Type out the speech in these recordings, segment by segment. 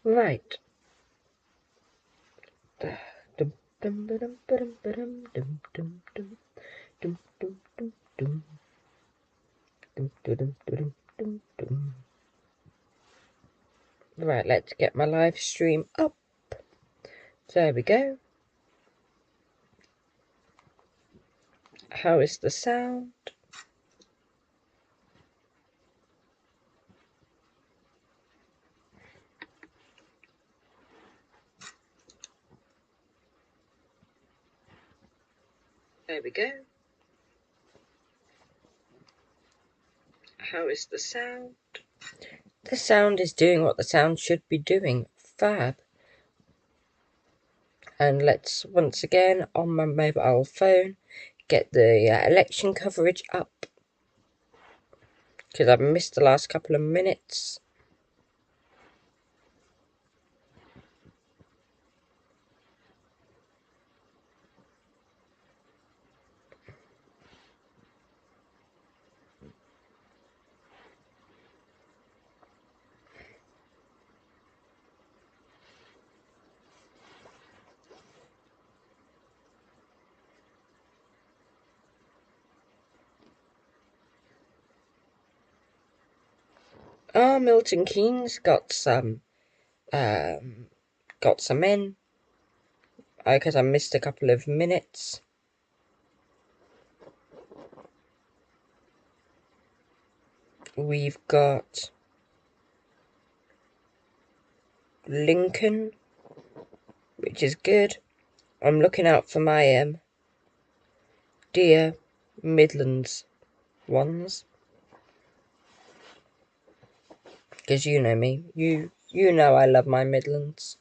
Right. Right, let's get my live stream up. There we go. How is the sound? There we go. How is the sound? The sound is doing what the sound should be doing. Fab. And let's once again on my mobile phone get the election coverage up, because I've missed the last couple of minutes. Milton Keynes got some in, because I missed a couple of minutes. We've got Lincoln, which is good. I'm looking out for my dear Midlands ones, because you know me. You know I love my Midlands.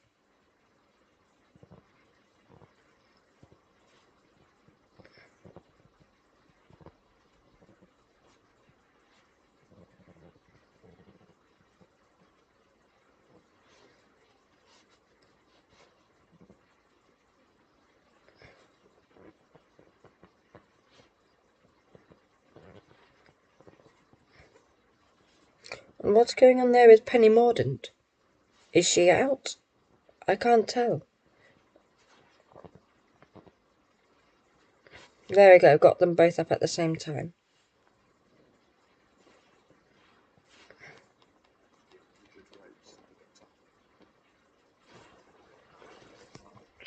And what's going on there with Penny Mordaunt? Is she out? I can't tell. There we go, got them both up at the same time.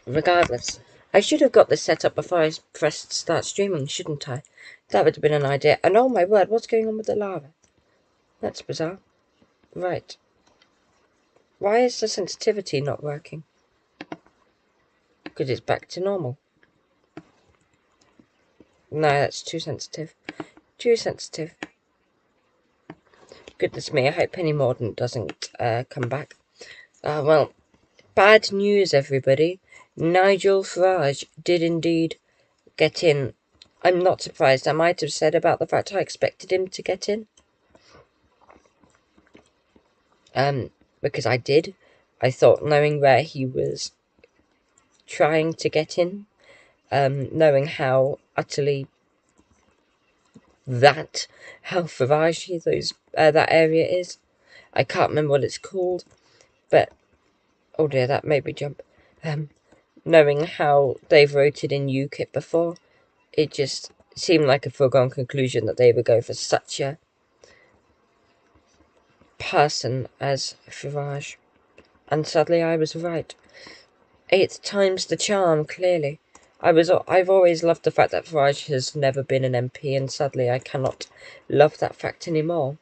Regardless, I should have got this set up before I pressed start streaming, shouldn't I? That would have been an idea. And oh my word, what's going on with the lava? That's bizarre. Right. Why is the sensitivity not working? Because it's back to normal. No, that's too sensitive. Too sensitive. Goodness me, I hope Penny Mordaunt doesn't come back. Well, bad news, everybody. Nigel Farage did indeed get in. I'm not surprised. I might have said about the fact I expected him to get in. Because I did. I thought, knowing where he was trying to get in, knowing how utterly how Farage that area is. I can't remember what it's called, but oh dear, that made me jump. Knowing how they've voted in UKIP before, it just seemed like a foregone conclusion that they would go for such a person as Farage. And sadly, I was right. 8 times the charm, clearly. I've always loved the fact that Farage has never been an MP, and sadly I cannot love that fact anymore.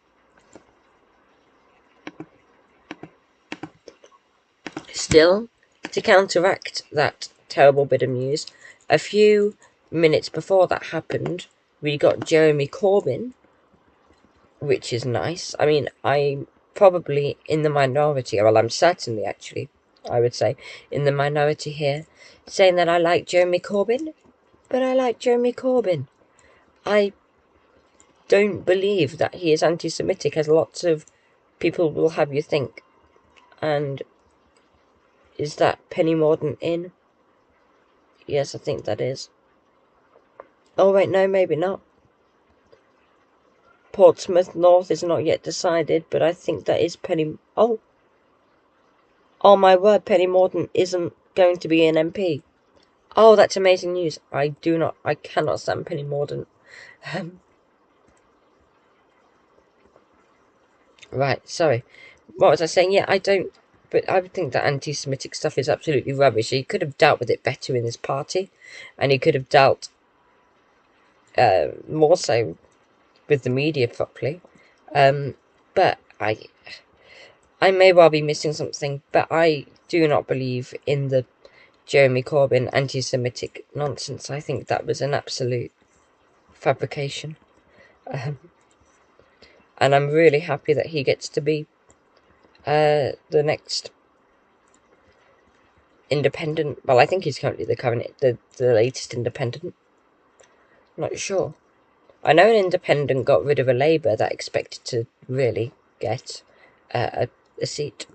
Still, to counteract that terrible bit of news, a few minutes before that happened, we got Jeremy Corbyn, which is nice. I mean, I'm probably in the minority, well, I'm certainly actually, I would say, in the minority here, saying that I like Jeremy Corbyn, but I like Jeremy Corbyn. I don't believe that he is anti-Semitic, as lots of people will have you think. And is that Penny Mordaunt in? Yes, I think that is. Oh wait, no, maybe not. Portsmouth North is not yet decided, but I think that is Penny... Oh! Oh my word, Penny Mordaunt isn't going to be an MP. Oh, that's amazing news. I cannot stand Penny Mordaunt. Right, sorry. What was I saying? Yeah, but I would think that anti-Semitic stuff is absolutely rubbish. He could have dealt with it better in his party, and he could have dealt more so with the media properly. But I may well be missing something, but I do not believe in the Jeremy Corbyn anti-Semitic nonsense. I think that was an absolute fabrication. And I'm really happy that he gets to be the next independent. Well, I think he's currently the latest independent. Not sure. I know an independent got rid of a Labour that expected to really get a seat.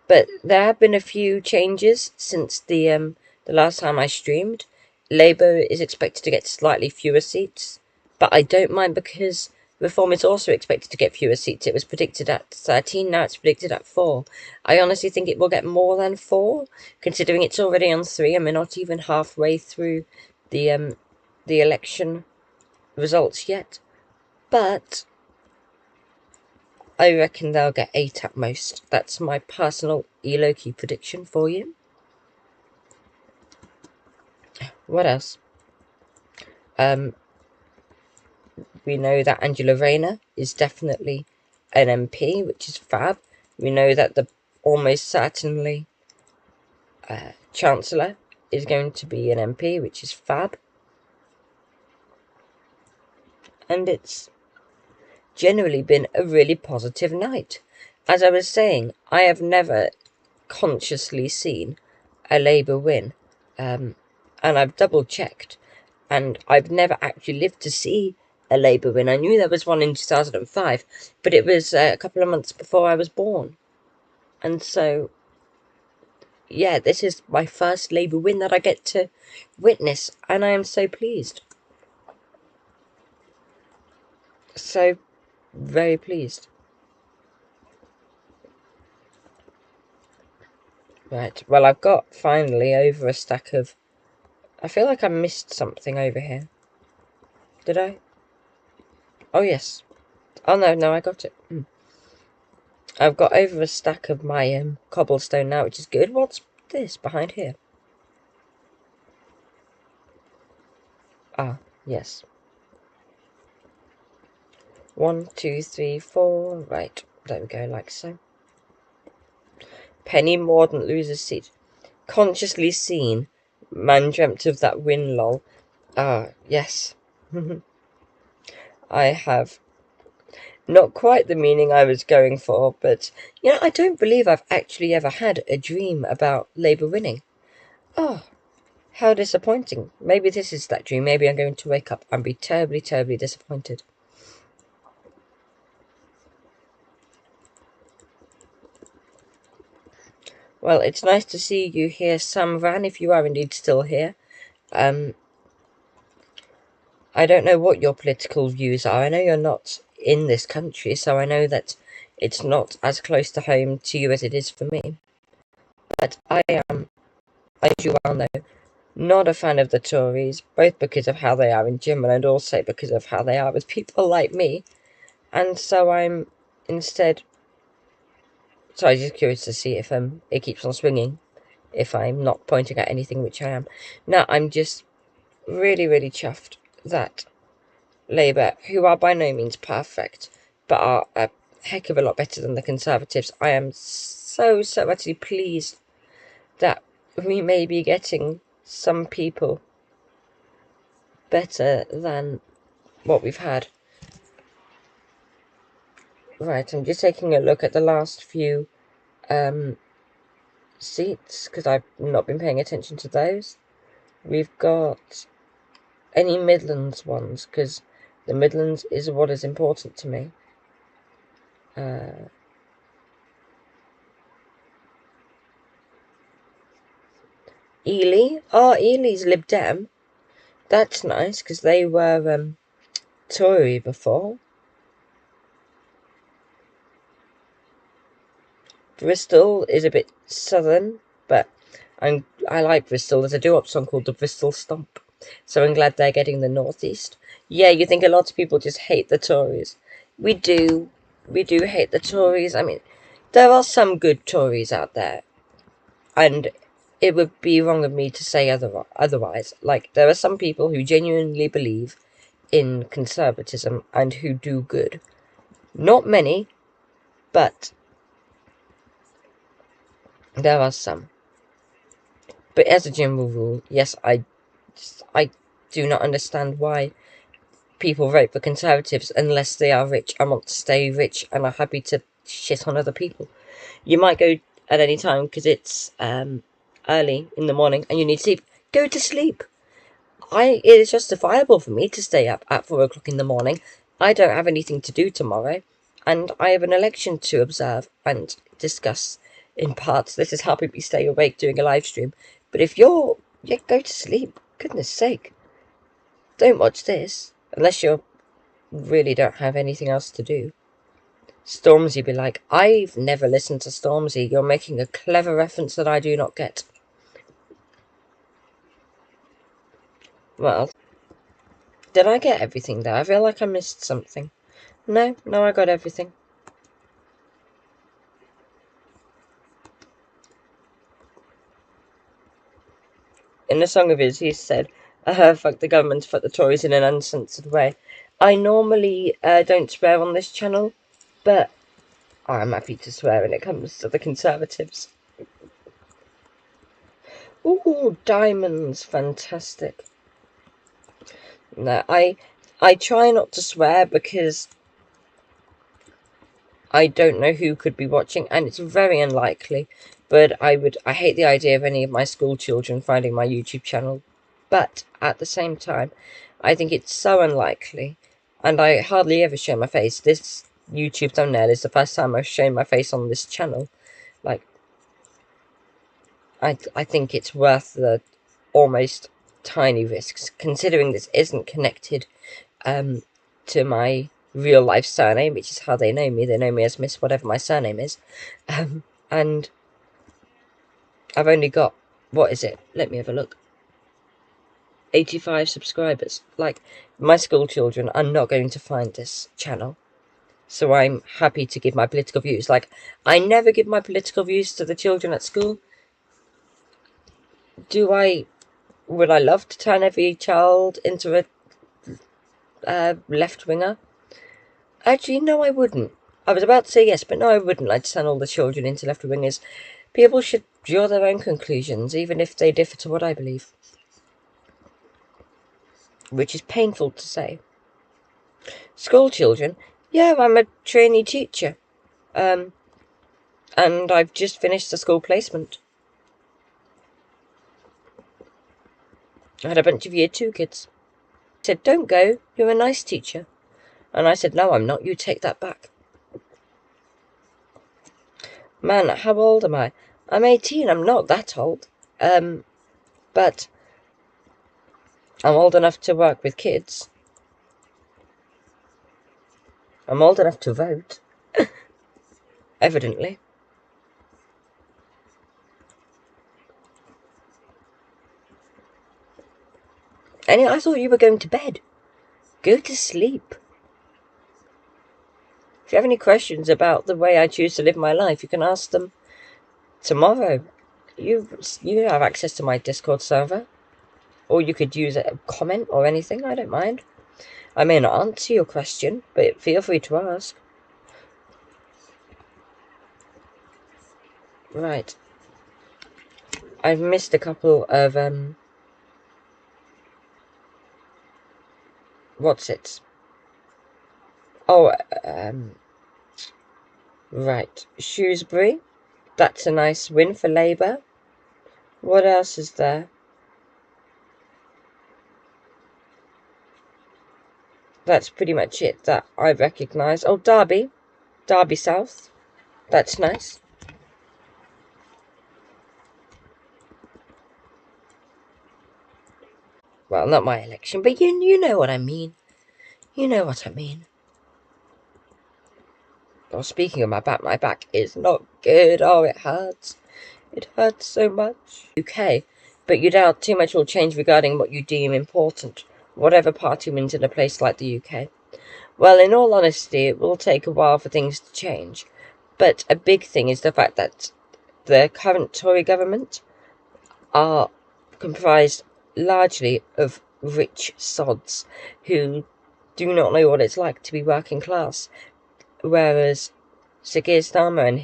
But there have been a few changes since the last time I streamed. Labour is expected to get slightly fewer seats, but I don't mind because Reform is also expected to get fewer seats. It was predicted at 13, now it's predicted at 4. I honestly think it will get more than 4, considering it's already on 3 and we're not even halfway through the election results yet. But I reckon they'll get 8 at most. That's my personal Eloki prediction for you. What else? We know that Angela Rayner is definitely an MP, which is fab. We know that the almost certainly Chancellor is going to be an MP, which is fab. And it's generally been a really positive night. As I was saying, I have never consciously seen a Labour win, and I've double checked, and I've never actually lived to see a Labour win. I knew there was one in 2005, but it was a couple of months before I was born, and so yeah, this is my first Labour win that I get to witness, and I am so pleased. So very pleased. Right, well, I've got finally over a stack of... I feel like I missed something over here. Did I? Oh, yes. Oh, no, I got it. I've got over a stack of my cobblestone now, which is good. What's this behind here? Ah, yes. 1, 2, 3, 4. Right, there we go, like so. Penny Mordaunt loses seat. Consciously seen. Man dreamt of that win, lol. Ah, yes. I have not quite the meaning I was going for, but, I don't believe I've actually ever had a dream about Labour winning. Oh, how disappointing. Maybe this is that dream. Maybe I'm going to wake up and be terribly, terribly disappointed. Well, it's nice to see you here, Sam Van, if you are indeed still here. I don't know what your political views are. I know you're not in this country, so I know that it's not as close to home to you as it is for me. But I am, as you well know, not a fan of the Tories, both because of how they are in general and also because of how they are with people like me. And so I'm instead... Sorry, just curious to see if it keeps on swinging, if I'm not pointing at anything, which I am. No, I'm just really, really chuffed that Labour, who are by no means perfect, but are a heck of a lot better than the Conservatives. I am so actually pleased that we may be getting some people better than what we've had. Right, I'm just taking a look at the last few seats, because I've not been paying attention to those. We've got any Midlands ones, because the Midlands is what is important to me. Ely? Oh, Ely's Lib Dem. That's nice, because they were Tory before. Bristol is a bit southern, but I like Bristol. There's a doo-wop song called the Bristol Stomp, so I'm glad they're getting the northeast. Yeah, you think a lot of people just hate the Tories. We do. We do hate the Tories. I mean, there are some good Tories out there, and it would be wrong of me to say otherwise. Like, there are some people who genuinely believe in conservatism and who do good. Not many, but there are some. But as a general rule, yes, I do not understand why people vote for Conservatives unless they are rich and want to stay rich and are happy to shit on other people. You might go at any time because it's early in the morning and you need sleep. Go to sleep. It is justifiable for me to stay up at 4 o'clock in the morning. I don't have anything to do tomorrow, and I have an election to observe and discuss in parts. This is helping me stay awake doing a live stream. But if yeah, go to sleep. Goodness sake. Don't watch this unless you really don't have anything else to do. Stormzy be like, I've never listened to Stormzy. You're making a clever reference that I do not get. Well, did I get everything there? I feel like I missed something. No, I got everything. In a song of his, he said, fuck the government, fuck the Tories in an uncensored way. I normally don't swear on this channel, but I'm happy to swear when it comes to the Conservatives. Ooh, diamonds, fantastic. No, I try not to swear because I don't know who could be watching, and it's very unlikely. But I hate the idea of any of my school children finding my YouTube channel. But at the same time, I think it's so unlikely, and I hardly ever show my face. This YouTube thumbnail is the first time I've shown my face on this channel. Like, I think it's worth the almost tiny risks, considering this isn't connected to my real life surname, which is how they know me. They know me as Miss whatever my surname is. And I've only got, what is it? Let me have a look. 85 subscribers. Like, my school children are not going to find this channel. So I'm happy to give my political views. Like, I never give my political views to the children at school. Would I love to turn every child into a left-winger? Actually, no, I wouldn't. I was about to say yes, but no, I wouldn't. I'd turn all the children into left-wingers. People should draw their own conclusions, even if they differ to what I believe. Which is painful to say. School children? Yeah, I'm a trainee teacher. And I've just finished a school placement. I had a bunch of year 2 kids. They said, don't go, you're a nice teacher. And I said, no, I'm not, you take that back. Man, how old am I? I'm 18, I'm not that old. But I'm old enough to work with kids. I'm old enough to vote. Evidently. Anyway, I thought you were going to bed. Go to sleep. If you have any questions about the way I choose to live my life, you can ask them tomorrow. You have access to my Discord server. Or you could use a comment or anything, I don't mind. I may not answer your question, but feel free to ask. Right. I've missed a couple of, what's it? Oh, right. Shrewsbury. That's a nice win for Labour. What else is there? That's pretty much it that I recognise. Oh, Derby. Derby South. That's nice. Well, not my election, but you know what I mean. You know what I mean. Well, speaking of my back is not good. Oh, it hurts. It hurts so much. UK, but you doubt too much will change regarding what you deem important, whatever party wins in a place like the UK. Well, in all honesty, it will take a while for things to change. But a big thing is the fact that the current Tory government are comprised largely of rich sods who do not know what it's like to be working class, whereas Sir Keir Starmer and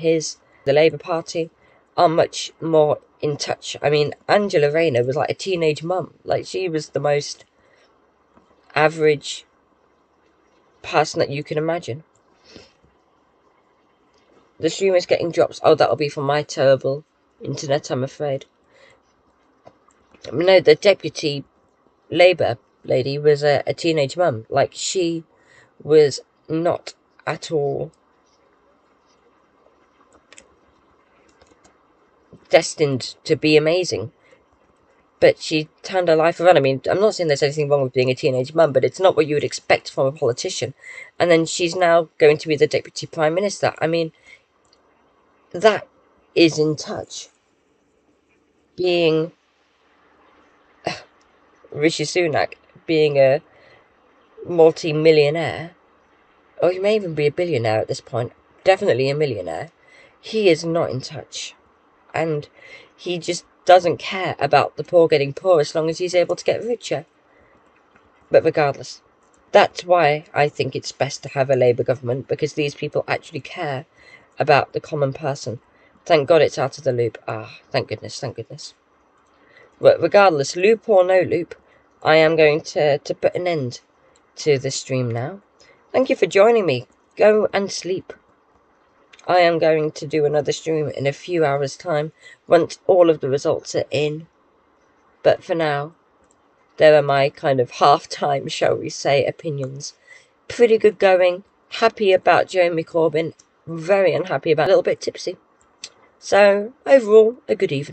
the Labour Party are much more in touch. I mean, Angela Rayner was like a teenage mum. Like, she was the most average person that you can imagine. The stream is getting drops. Oh, that'll be from my terrible internet, I'm afraid. No, the deputy Labour lady was a teenage mum. Like, she was not at all destined to be amazing. But she turned her life around. I mean, I'm not saying there's anything wrong with being a teenage mum, but it's not what you would expect from a politician. And then she's now going to be the Deputy Prime Minister. I mean, that is in touch. Being Rishi Sunak, being a multi-millionaire, or he may even be a billionaire at this point, definitely a millionaire, he is not in touch. And he just doesn't care about the poor getting poor as long as he's able to get richer. But regardless, that's why I think it's best to have a Labour government, because these people actually care about the common person. Thank God it's out of the loop. Ah, thank goodness, thank goodness. But regardless, loop or no loop, I am going to put an end to the stream now. Thank you for joining me. Go and sleep. I am going to do another stream in a few hours' time once all of the results are in. But for now, there are my kind of half-time, shall we say, opinions. Pretty good going. Happy about Jeremy Corbyn. Very unhappy about a little bit tipsy. So, overall, a good evening.